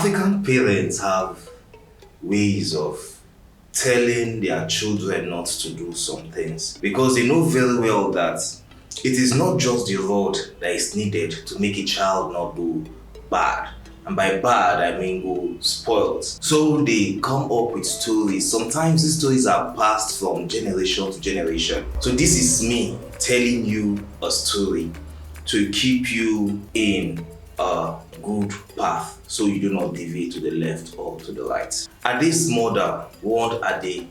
African parents have ways of telling their children not to do some things because they know very well that it is not just the rod that is needed to make a child not do bad. And by bad, I mean go spoiled. So they come up with stories. Sometimes these stories are passed from generation to generation. So this is me telling you a story to keep you in a good path so you do not deviate to the left or to the right. Ade's mother warned Ade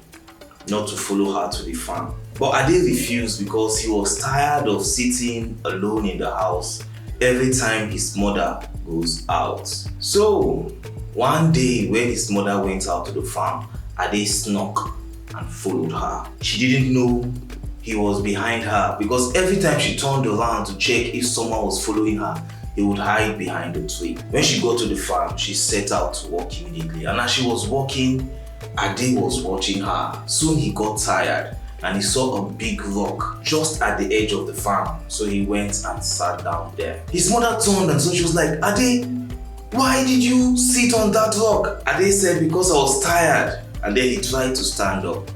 not to follow her to the farm. But Ade refused because he was tired of sitting alone in the house every time his mother goes out. So one day when his mother went out to the farm, Ade snuck and followed her. She didn't know he was behind her because every time she turned around to check if someone was following her, he would hide behind the tree. When she got to the farm, she set out to walk immediately. And as she was walking, Ade was watching her. Soon he got tired and he saw a big rock just at the edge of the farm. So he went and sat down there. His mother turned and so she was like, Ade, why did you sit on that rock? Ade said, because I was tired. And then he tried to stand up.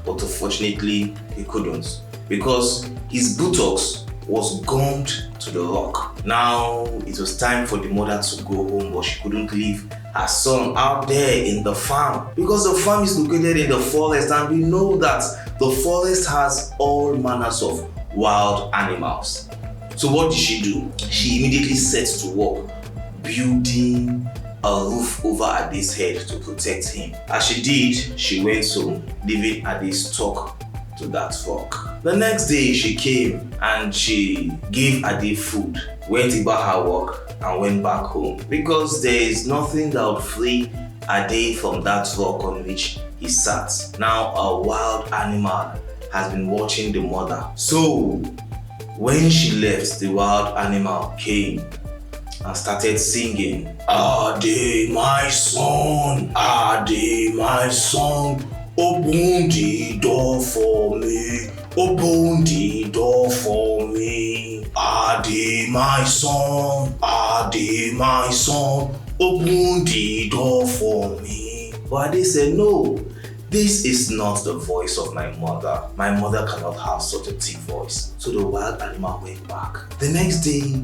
But unfortunately, he couldn't because his buttocks was gummed to the rock. Now it was time for the mother to go home, but she couldn't leave her son out there in the farm because the farm is located in the forest, and we know that the forest has all manners of wild animals. So what did she do? She immediately set to work building a roof over Ade's head to protect him. As she did, she went home, leaving Ade stuck to that rock. The next day she came and she gave Ade food, went about her work and went back home because there is nothing that would free Ade from that rock on which he sat. Now a wild animal has been watching the mother. So when she left, the wild animal came and started singing, Ade, my son, Ade, my son, open the door for me, open the door for me. Ade, my son, Ade, my son, open the door for me. But Ade said, no, this is not the voice of my mother. My mother cannot have such a thick voice. So the wild animal went back. The next day,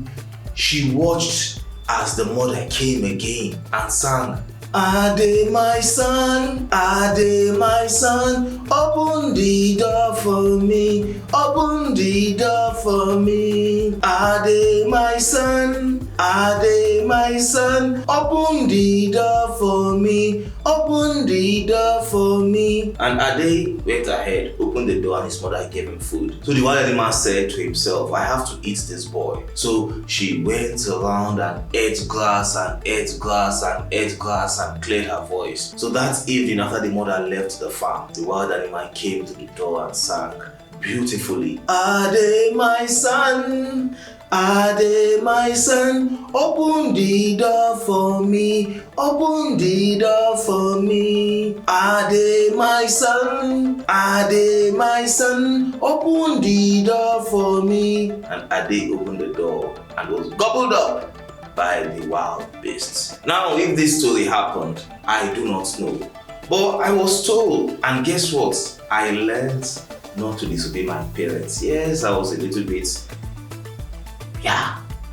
she watched as the mother came again and sang, Ade, my son, Ade, my son, open the door for me, open the door for me. Ade, my son, Ade, my son, open the door for me, open the door for me. And Ade went ahead, opened the door, and his mother gave him food. So the wild animal said to himself, I have to eat this boy. So she went around and ate grass and ate grass and ate grass and cleared her voice. So that evening, after the mother left the farm, the wild animal came to the door and sang beautifully, Ade, my son, Ade, my son, open the door for me, open the door for me. Ade, my son, Ade, my son, open the door for me. And Ade opened the door and was gobbled up by the wild beasts. Now, if this story happened, I do not know. But I was told, and guess what? I learned not to disobey my parents. Yes, I was a little bit,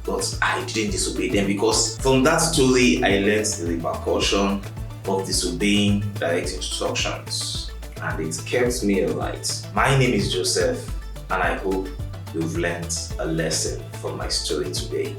but I didn't disobey them because from that story, I learned the repercussion of disobeying direct instructions. And it kept me alright. My name is Joseph, and I hope you've learned a lesson from my story today.